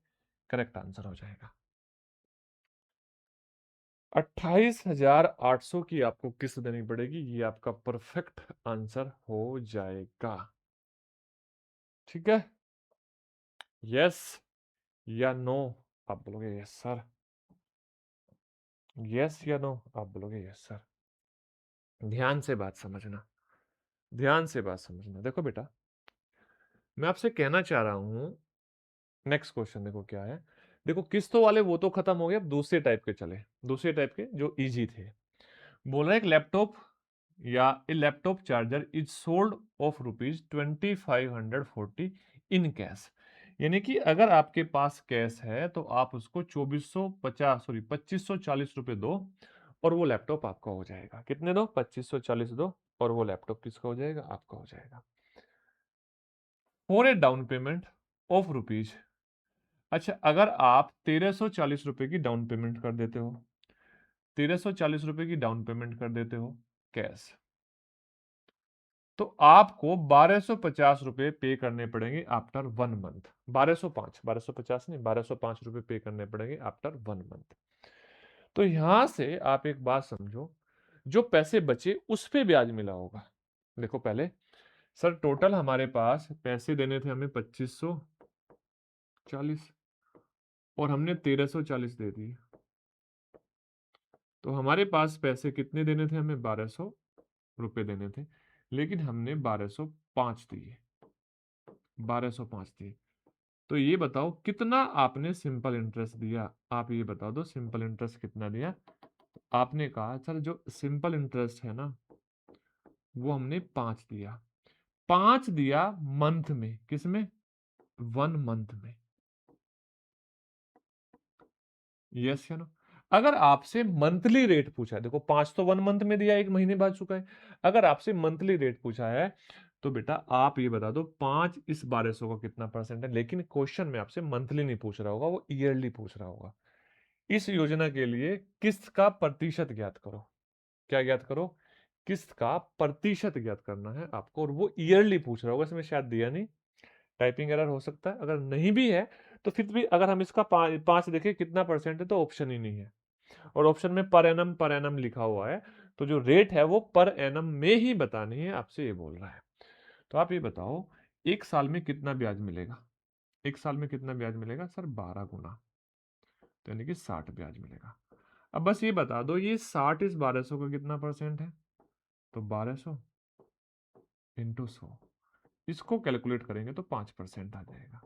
correct answer हो जाएगा। 28,800 की आपको किस्त देनी पड़ेगी, ये आपका परफेक्ट आंसर हो जाएगा। ठीक है, यस या नो? आप बोलोगे यस सर। यस या नो? आप बोलोगे यस सर। ध्यान से बात समझना, ध्यान से बात समझना। देखो बेटा, मैं आपसे कहना चाह रहा हूं, नेक्स्ट क्वेश्चन देखो क्या है। देखो किस्तों वाले वो तो खत्म हो गए, अब दूसरे टाइप के चले, दूसरे टाइप के जो इजी थे। बोल रहा है एक लैपटॉप या a laptop charger is sold of ₹2540 in cash. यानी कि अगर आपके पास कैश है तो आप उसको 2540 दो और वो लैपटॉप आपका हो जाएगा। कितने दो? 2540 दो और वो लैपटॉप किसका हो जाएगा? आपका हो जाएगा। For a down payment of rupees, अच्छा अगर आप 1340 रुपए की डाउन पेमेंट कर देते हो, 1340 रुपए की डाउन पेमेंट कर देते हो कैश, तो आपको 1250 रुपए पे करने पड़ेंगे आफ्टर 1 मंथ। 1205, 1250 नहीं, 1205 रुपए पे करने पड़ेंगे आफ्टर 1 मंथ। तो यहां से आप एक बात समझो, जो पैसे बचे उस पे ब्याज मिला होगा। देखो पहले सर टोटल हमारे पास पैसे देने थे हमें 2540 और हमने 1340 दे दिए, तो हमारे पास पैसे कितने देने थे? हमें 1200 रुपए देने थे, लेकिन हमने 1205 दिए, 1205 दिए। तो ये बताओ कितना आपने सिंपल इंटरेस्ट दिया? आप ये बता दो सिंपल इंटरेस्ट कितना दिया? आपने कहा सर जो सिंपल इंटरेस्ट है ना वो हमने 5 दिया। 5 दिया मंथ में, किसमें? 1 मंथ में। यस या नो? अगर आपसे मंथली रेट पूछा है, देखो 5 तो 1 मंथ में दिया, 1 महीने बाद चुका है। अगर आपसे मंथली रेट पूछा है तो बेटा आप ये बता दो 5 इस 1200 का कितना परसेंट है। लेकिन क्वेश्चन में आपसे मंथली नहीं पूछ रहा होगा, वो ईयरली पूछ रहा होगा। इस योजना के लिए किस्त का प्रतिशत ज्ञात करो। क्या ज्ञात करो? किस्त का प्रतिशत ज्ञात करना है आपको, और वो ईयरली पूछ रहा होगा। इसमें शायद दिया नहीं, टाइपिंग एरर हो सकता है। अगर नहीं भी है तो फिर भी अगर हम इसका 5 देखें कितना परसेंट है तो ऑप्शन ही नहीं है, और ऑप्शन में पर एनम लिखा हुआ है, तो जो रेट है वो पर एनम में ही बतानी है, आपसे ये बोल रहा है। तो आप ये बताओ एक साल में कितना ब्याज मिलेगा? एक साल में कितना ब्याज मिलेगा सर? 12 गुना, तो यानी कि 60 ब्याज मिलेगा। अब बस ये बता दो ये 60 इस 1200 का कितना परसेंट है? तो 1200 इंटू 100, इसको कैलकुलेट करेंगे तो 5% आ जाएगा।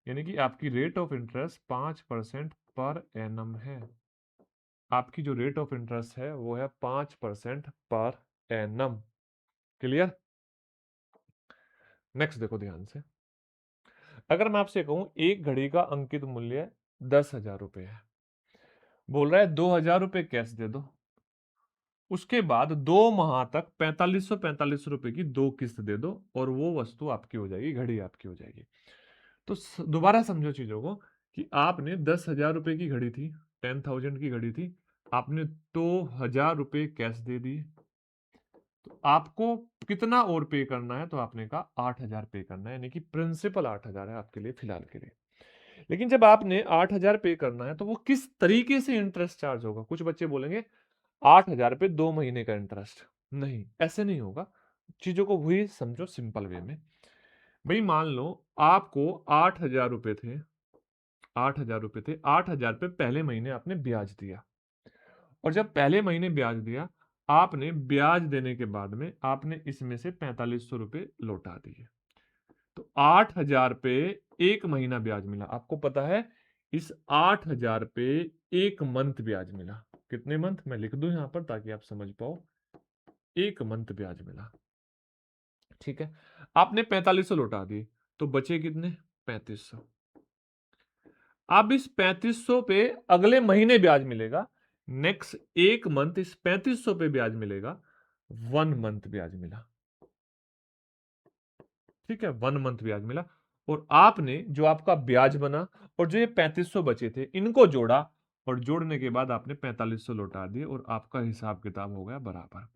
यानी कि आपकी rate of interest 5% per annum है। आपकी जो रेट ऑफ इंटरेस्ट है वो है 5% पर एनम। क्लियर? नेक्स्ट देखो ध्यान से, अगर मैं आपसे कहूं एक घड़ी का अंकित मूल्य 10,000 रुपए है, बोल रहा है 2,000 रुपए कैश दे दो, उसके बाद 2 माह तक 4545 रुपए की 2 किस्त दे दो और वो वस्तु आपकी हो जाएगी, घड़ी आपकी हो जाएगी। तो दोबारा समझो चीजों को कि आपने 10,000 रुपए की घड़ी थी, 10,000 की घड़ी थी, आपने 2,000 रुपए कैश दे दिए, तो आपको कितना और पे करना है? तो आपने कहा 8,000 पे करना है, यानी कि प्रिंसिपल 8,000 है आपके लिए फिलहाल के लिए। लेकिन जब आपने 8,000 पे करना है तो वो किस तरीके से इंटरेस्ट चार्ज होगा? कुछ बच्चे बोलेंगे 8,000 पे 2 महीने का इंटरेस्ट। नहीं, ऐसे नहीं होगा। चीजों को वही समझो सिंपल वे में। भाई मान लो आपको 8,000 रुपए थे, 8,000 रुपए थे, 8,000 पे पहले महीने आपने ब्याज दिया, और जब पहले महीने ब्याज दिया, आपने ब्याज देने के बाद में आपने इसमें से 4,500 रुपए लौटा दिए। तो 8,000 पे एक महीना ब्याज मिला। आपको पता है इस 8,000 पे एक मंथ ब्याज मिला। कितने मंथ, मैं लिख दूं यहां पर ताकि आप समझ पाओ। एक मंथ ब्याज मिला। ठीक है, आपने 4500 लौटा दिए तो बचे कितने, 3500। अब इस 3500 पे अगले महीने ब्याज मिलेगा। नेक्स्ट एक मंथ इस 3500 पे ब्याज मिलेगा। 1 मंथ ब्याज मिला। ठीक है, 1 मंथ ब्याज मिला। और आपने जो आपका ब्याज बना और जो ये 3500 बचे थे इनको जोड़ा, और जोड़ने के बाद आपने 4500 लौटा दिए और आपका हिसाब किताब हो गया बराबर।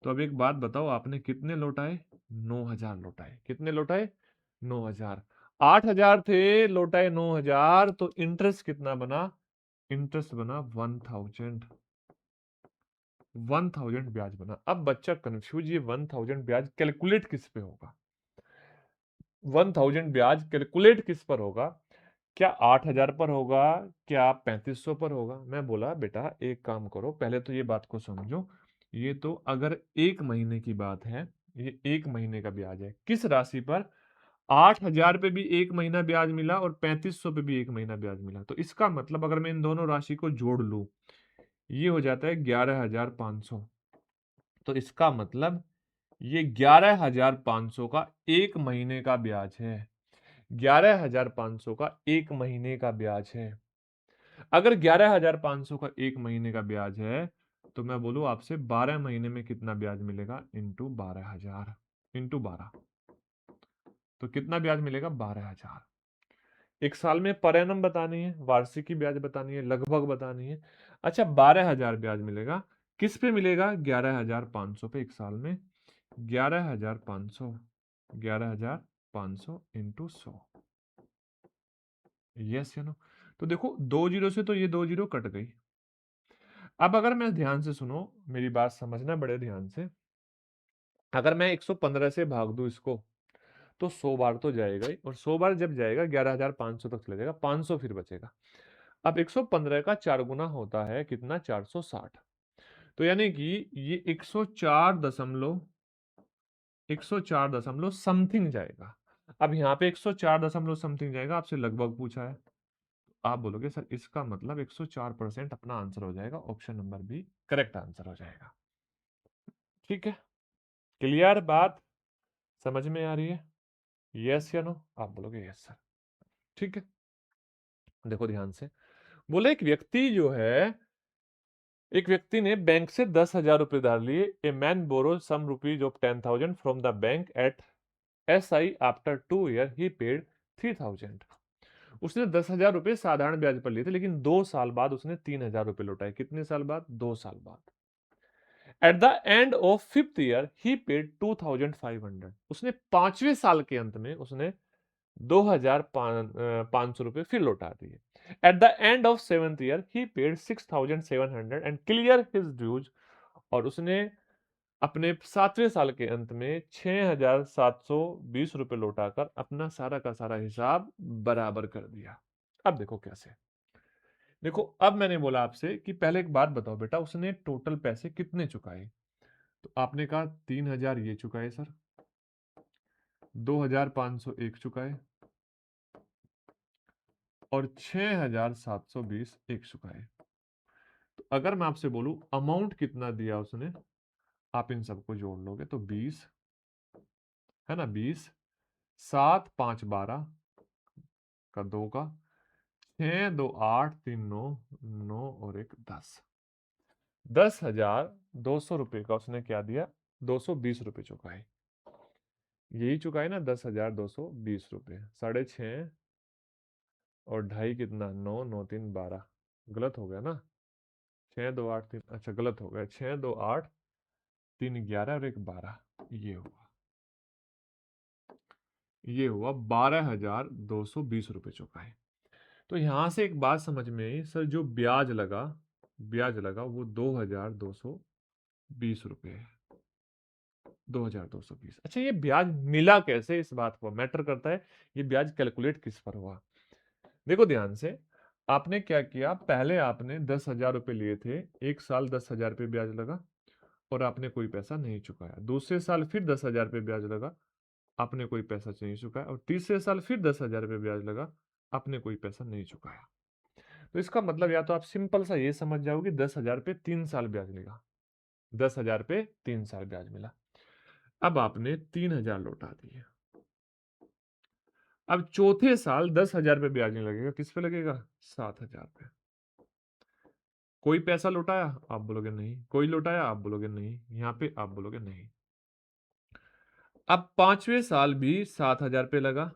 तो अब एक बात बताओ, आपने कितने लौटाए, 9000 लौटाए। कितने लौटाए, 9000। 8000 थे, लौटाए 9000, तो इंटरेस्ट कितना बना, इंटरेस्ट बना 1000। 1000 ब्याज बना। अब बच्चा कंफ्यूज, ये 1000 ब्याज कैलकुलेट किस पे होगा, 1000 ब्याज कैलकुलेट किस पर होगा, क्या 8000 पर होगा, क्या 3500 पर होगा। मैं बोला बेटा एक काम करो, पहले तो ये बात को समझो, ये तो अगर एक महीने की बात है, ये एक महीने का ब्याज है किस राशि पर, 8000 पे भी एक महीना ब्याज मिला और 3500 पे भी एक महीना ब्याज मिला। तो इसका मतलब अगर मैं इन दोनों राशि को जोड़ लूं, ये हो जाता है 11500। तो इसका मतलब ये 11500 का एक महीने का ब्याज है। 11500 का एक महीने का ब्याज है। अगर 11500 का एक महीने का ब्याज है तो मैं बोलूं आपसे 12 महीने में कितना ब्याज मिलेगा, इंटू 12000, इंटू 12। तो कितना ब्याज मिलेगा, 12000। एक साल में पर एनम बतानी है, वार्षिकी ब्याज बतानी है, लगभग बतानी है। अच्छा, 12000 ब्याज मिलेगा, किस पे मिलेगा, 11500 पे एक साल में। 11500, 11500 इंटू 100। यस या नो। तो देखो दो जीरो से तो ये दो जीरो कट गई। अब अगर मैं ध्यान से सुनो, मेरी बात समझना बड़े ध्यान से। अगर मैं 115 से भाग दूं इसको तो 100 बार तो जाएगा ही, और 100 बार जब जाएगा 11500 तक चले जाएगा, 500 फिर बचेगा। अब 115 का 4 गुना होता है कितना, 460। तो यानी कि ये 104 दशमलव समथिंग जाएगा। अब यहाँ पे 104 दशमलव समथिंग जाएगा, आपसे लगभग पूछा है। आप बोलोगे सर इसका मतलब 104% अपना आंसर हो जाएगा, option number B correct answer हो जाएगा। ठीक है, क्लियर बात, समझ में आ रही है, यस या नो, आप बोलोगे यस सर। ठीक है, देखो ध्यान से, बोले एक व्यक्ति ने बैंक से 10,000 रुपए उधार लिए। A man borrow some rupees of 10,000 from the bank at SI after 2 year he paid 3000। उसने 10,000 रुपए साधारण ब्याज पर लिए थे, लेकिन 2 साल बाद उसने 3,000 रुपए लौटाए। कितने साल बाद, 2 साल बाद। Eight the end of 5th year he paid 2500। उसने 5वें साल के अंत में उसने 2,500 रुपए फिर लौटा दिए। At the end of 7th year he paid 6,700 and clear his dues. और उसने अपने 7वें साल के अंत में 6,720 रुपए लौटाकर अपना सारा का सारा हिसाब बराबर कर दिया। अब देखो कैसे, देखो अब मैंने बोला आपसे कि पहले एक बात बताओ बेटा, उसने टोटल पैसे कितने चुकाए। तो आपने कहा 3,000 ये चुकाए सर, 2,501 चुकाए और 6,720 एक चुकाए। तो अगर मैं आपसे बोलूं अमाउंट कितना दिया उसने, आप इन सबको जोड़ लोगे तो 20 है ना, 20, 7 5 12 का 2 का 6 2 8 3 9 9 और एक 10। 10,200 रुपए का उसने क्या दिया, 220 रुपए चुकाए। यही चुकाए ना, 10,220 रुपए, 6.5 और ढाई कितना, 9 9 3 12। गलत हो गया ना, 6 2 8 3, अच्छा गलत हो गया, 6 2 8 3 11 और एक 12। ये हुआ, ये हुआ 12,220 रुपए चुकाए। तो यहां से एक बात समझ में आई सर, जो ब्याज लगा वो 2,220 रुपए है। 2,220। अच्छा, ये ब्याज मिला कैसे, इस बात को मैटर करता है, ये ब्याज कैलकुलेट किस पर हुआ। देखो ध्यान से, आपने क्या किया, पहले आपने 10,000 रुपए लिए थे, एक साल 10,000 रुपये ब्याज लगा और आपने कोई पैसा नहीं चुकाया। दूसरे साल फिर 10,000 रुपये ब्याज लगा आपने कोई पैसा नहीं चुकाया, और तीसरे साल फिर 10,000 रुपये ब्याज लगा, आपने कोई पैसा नहीं चुकाया। तो इसका मतलब या तो आप सिंपल सा ये समझ जाओगे 10,000 पे 3 साल ब्याज मिला, 10,000 पे 3 साल ब्याज मिला। अब आपने 3,000 लौटा दिए। अब चौथे साल 10,000 पे ब्याज नहीं लगेगा, किस पे लगेगा? 7,000 पे। कोई पैसा लौटाया? आप बोलोगे नहीं। कोई लौटाया? आप बोलोगे नहीं। यहाँ पे आप बोलोगे नहीं। अब पांचवें साल भी 7,000 पे लगा,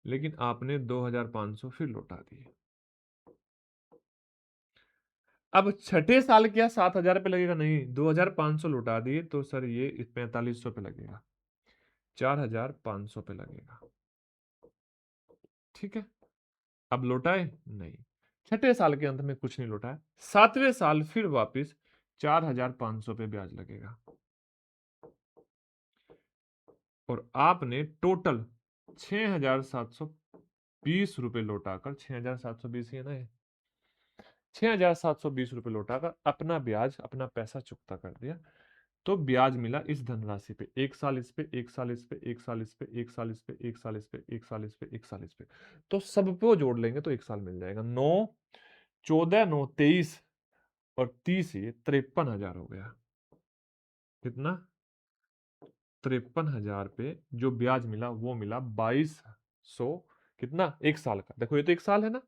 लेकिन आपने 2,500 फिर लौटा दिए। अब छठे साल क्या 7,000 पे लगेगा? नहीं, 2,500 लौटा दिए तो सर ये 4,500 पे लगेगा, 4,500 पे लगेगा। ठीक है, अब लौटाए? नहीं। छठे साल के अंत में कुछ नहीं लौटाया, सातवें साल फिर वापस 4,500 पे ब्याज लगेगा, और आपने टोटल 6,720 रुपए लौटाकर, 6,720 ही है ना, 6,720 रुपए लौटाकर अपना ब्याज, अपना पैसा चुकता कर दिया। तो ब्याज मिला इस धनराशि पे, एक साल इस पे, एक साल इस पे, एक साल इस पे, एक साल इस पे, एक साल इस पे, एक साल इस पे, एक साल इस पे, तो सबको जोड़ लेंगे तो एक साल मिल जाएगा। 9, 14, 9, 23 और 30, ये 53,000 हो गया। कितना? 53,000 पे जो ब्याज मिला वो मिला 2,200, कितना? एक साल का, देखो ये तो एक साल है ना,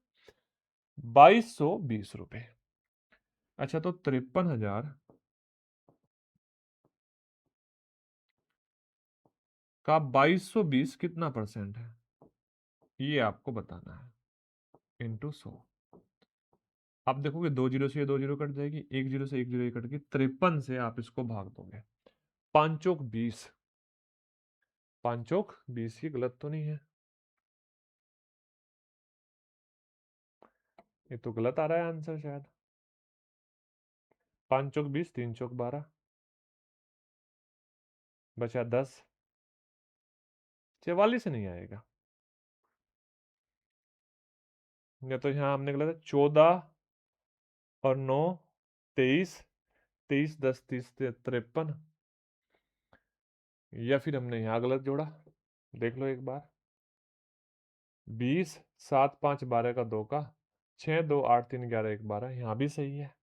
2,220 रुपए। अच्छा, तो 53,000 का 2,220 कितना परसेंट है, ये आपको बताना है, इंटू 100। आप देखोगे 2 जीरो से ये 2 जीरो कट जाएगी, 1 जीरो से 1 जीरो कट गई, 53 से आप इसको भाग दोगे, 5 चौक 20, 5 चौक 20, ही गलत तो नहीं है? ये तो गलत आ रहा है आंसर शायद। 5 चौक 20, 3 चौक 12, बचा 10, 44 से नहीं आएगा। या तो यहाँ हमने गलत, 14 और 9, 23, 23, 10, 30, 53, या फिर हमने यहाँ गलत जोड़ा, देख लो एक बार। 20, 7, 5, 12 का 2 का, 6, 2, 8, 3, 11, 1, 12, यहाँ भी सही है।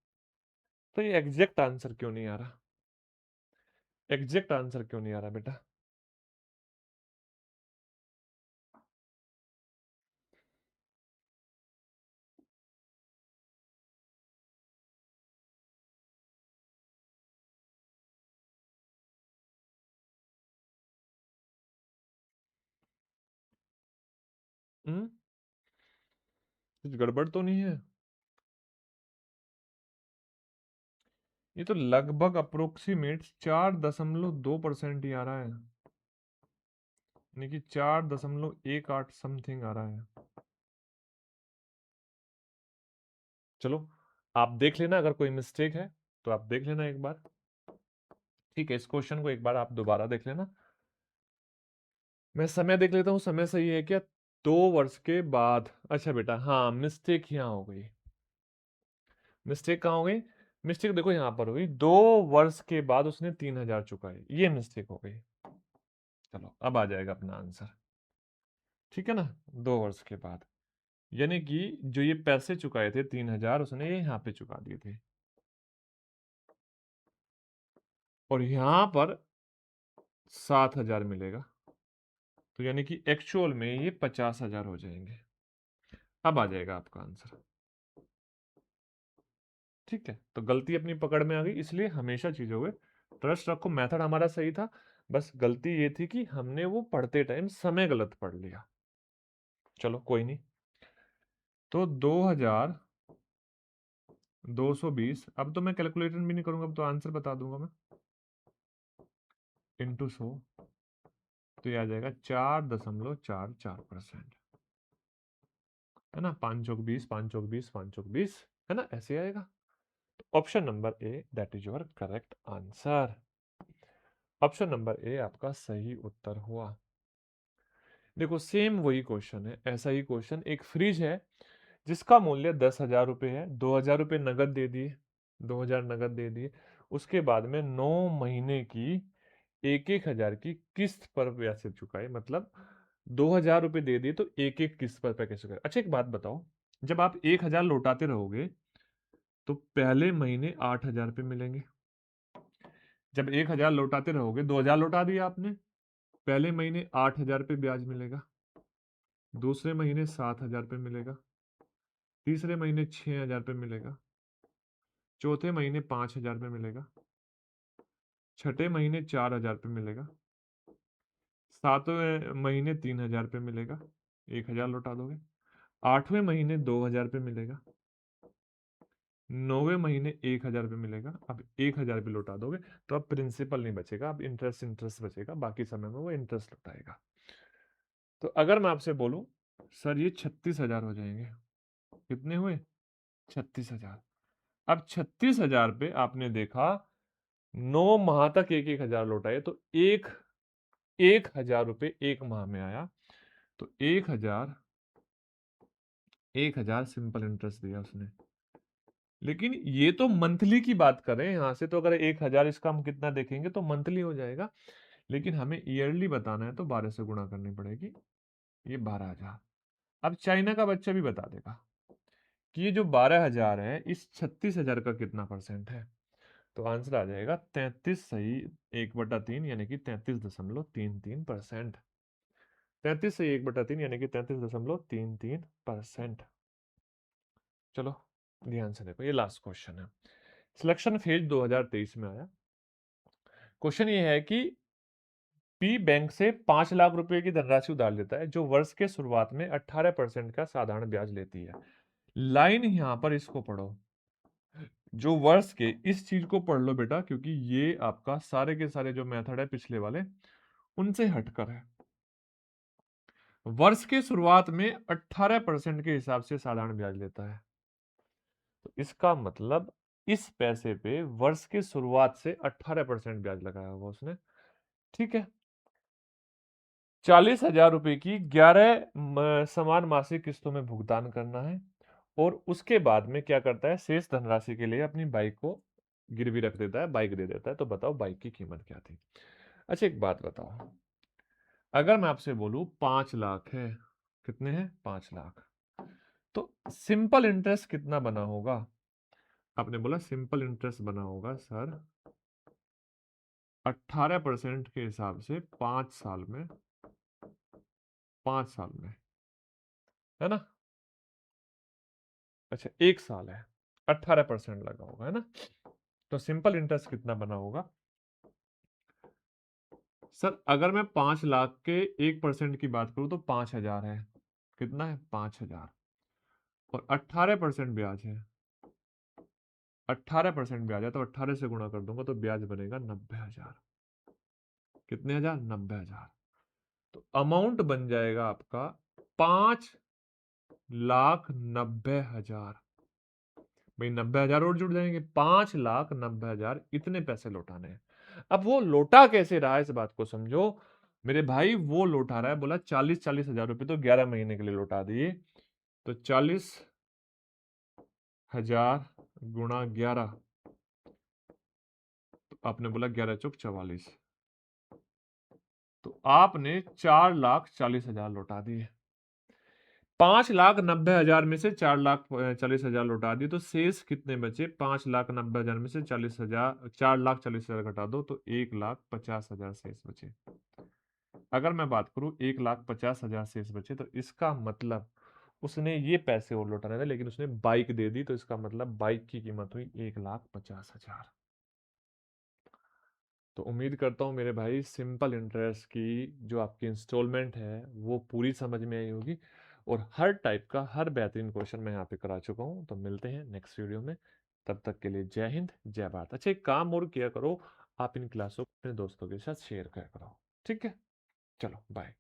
तो ये एग्जैक्ट आंसर क्यों नहीं आ रहा? एग्जैक्ट आंसर क्यों नहीं आ रहा बेटा? कुछ गड़बड़ तो नहीं है? ये तो लगभग अप्रोक्सीमेट 4.2% ही आ रहा है, यानी कि 4.18 समथिंग आ रहा है। चलो, आप देख लेना, अगर कोई मिस्टेक है तो आप देख लेना एक बार। ठीक है, इस क्वेश्चन को एक बार आप दोबारा देख लेना। मैं समय देख लेता हूँ, समय सही है क्या? 2 वर्ष के बाद। अच्छा बेटा, हाँ मिस्टेक यहाँ हो गई। मिस्टेक कहाँ हो गई? मिस्टेक देखो यहाँ पर हुई, 2 वर्ष के बाद उसने 3,000 चुकाए, ये मिस्टेक हो गई। चलो, अब आ जाएगा अपना आंसर। ठीक है ना, 2 वर्ष के बाद, यानी कि जो ये पैसे चुकाए थे 3,000, उसने ये यहाँ पे चुका दिए थे, और यहाँ पर 7,000 मिलेगा, तो यानी कि एक्चुअल में ये 50,000 हो जाएंगे। अब आ जाएगा आपका आंसर। ठीक है, तो गलती अपनी पकड़ में आ गई, इसलिए हमेशा चीजों में ट्रस्ट रखो। मेथड हमारा सही था, बस गलती ये थी कि हमने वो पढ़ते टाइम समय गलत पढ़ लिया। चलो कोई नहीं। तो 2,220, अब तो मैं कैलकुलेटर भी नहीं करूंगा, अब तो आंसर बता दूंगा मैं, इंटू 100, तो ये आ जाएगा 4.44%, है ना। 5 चौक 20, 5 चौक 20, 5 चौक 20, है ना, ऐसे आएगा। Option number A that is your correct answer. Option number A आपका सही उत्तर हुआ। देखो सेम वही क्वेश्चन है, ऐसा ही क्वेश्चन, एक फ्रिज है जिसका मूल्य 10,000 रुपये है, 2,000 रुपये नगद दे दिए, 2,000 नगद दे दिए, उसके बाद में 9 महीने की एक-एक हजार की किस्त पर पैसे चुकाए, मतलब 2,000 रुपए दे दिए तो एक-एक किस्त पर पैसे चुकाए। अच्छा एक बात बताओ, जब आप 1,000 लौटाते रहोगे तो पहले महीने 8,000 रुपए मिलेंगे। जब 1,000 लौटाते रहोगे, 2,000 लौटा दिया आपने, पहले महीने 8,000 रुपए ब्याज मिलेगा, दूसरे महीने 7,000 रुपए मिलेगा, तीसरे महीने 6,000 रुपए मिलेगा, चौथे महीने 5,000 रुपए मिलेगा, छठे महीने 4,000 रुपए मिलेगा, सातवें महीने 3,000 रुपए मिलेगा, 1,000 लौटा दोगे, आठवें महीने 2,000 रुपए मिलेगा, नौवें महीने 1,000 रुपए मिलेगा। अब 1,000 रुपए लौटा दोगे तो अब प्रिंसिपल नहीं बचेगा, अब इंटरेस्ट इंटरेस्ट बचेगा, बाकी समय में वो इंटरेस्ट लौटाएगा। तो अगर मैं आपसे बोलूं सर ये 36,000 हो जाएंगे, कितने हुए? 36,000। अब 36,000 पे आपने देखा 9 माह तक 1,000 लौटाए तो 1,000 रुपए एक माह में आया, तो 1,000 सिंपल इंटरेस्ट दिया उसने। लेकिन ये तो मंथली की बात करें, यहां से तो अगर 1,000 इसका हम कितना देखेंगे तो मंथली हो जाएगा, लेकिन हमें ईयरली बताना है तो 12 से गुणा करनी पड़ेगी, ये 12,000। अब चाइना का बच्चा भी बता देगा कि ये जो 12,000 है इस 36,000 का कितना परसेंट है, तो आंसर आ जाएगा 33 सही 1/3 यानी कि 33.33%। 33 सही 1/3 यानी कि 33.33%। चलो ध्यान से देखो, ये लास्ट क्वेश्चन है, सिलेक्शन फेज 2023 में आया। क्वेश्चन ये है कि पी बैंक से 5 लाख रुपए की धनराशि उधार लेता है जो वर्ष के शुरुआत में 18% का साधारण ब्याज लेती है। लाइन यहां पर इसको पढ़ो, जो वर्ष के, इस चीज को पढ़ लो बेटा, क्योंकि ये आपका सारे के सारे जो मेथड है पिछले वाले उनसे हटकर है। वर्ष के शुरुआत में 18% के हिसाब से साधारण ब्याज लेता है, तो इसका मतलब इस पैसे पे वर्ष के शुरुआत से 18% ब्याज लगाया होगा उसने। ठीक है, 40,000 रुपए की 11 समान मासिक किस्तों में भुगतान करना है, और उसके बाद में क्या करता है, शेष धनराशि के लिए अपनी बाइक को गिरवी रख देता है, बाइक दे देता है। तो बताओ बाइक की कीमत क्या थी? अच्छा एक बात बताओ, अगर मैं आपसे बोलूं 5 लाख है, कितने हैं? 5 लाख, तो सिंपल इंटरेस्ट कितना बना होगा? आपने बोला सिंपल इंटरेस्ट बना होगा सर 18% के हिसाब से 5 साल में, 5 साल में, है ना? अच्छा 1 साल है, 18% लगा होगा, है ना? तो सिंपल इंटरेस्ट कितना बना होगा सर? अगर मैं 5 लाख के 1% की बात करूं तो 5,000 है, कितना है? 5,000, और 18% ब्याज है, 18% ब्याज है, तो 18 से गुणा कर दूंगा तो ब्याज बनेगा 90,000। कितने हजार? 90,000। तो अमाउंट बन जाएगा आपका 5,90,000। भाई 90,000 और जुड़ जाएंगे, 5,90,000 इतने पैसे लौटाने हैं। अब वो लौटा कैसे रहा है इस बात को समझो मेरे भाई। वो लौटा रहा है, बोला 40,40,000 रुपए तो 11 महीने के लिए लौटा दिए, तो 40,000 गुणा 11, तो आपने बोला 11 चौक 44, तो आपने 4,40,000 लौटा दिए। 5,90,000 में से 4,40,000 लौटा दिए, तो शेष कितने बचे? 5,90,000 में से 40,000, 4,40,000 घटा दो तो 1,50,000 शेष बचे। अगर मैं बात करूं 1,50,000 शेष बचे, तो इसका मतलब उसने ये पैसे और लौटाने थे, लेकिन उसने बाइक दे दी, तो इसका मतलब बाइक की कीमत हुई 1,50,000। तो उम्मीद करता हूँ मेरे भाई सिंपल इंटरेस्ट की जो आपकी इंस्टॉलमेंट है वो पूरी समझ में आई होगी, और हर टाइप का हर बेहतरीन क्वेश्चन मैं यहाँ पे करा चुका हूँ। तो मिलते हैं नेक्स्ट वीडियो में, तब तक के लिए जय हिंद जय भारत। अच्छा एक काम और किया करो, आप इन क्लासों को अपने दोस्तों के साथ शेयर किया करो, ठीक है? चलो बाय।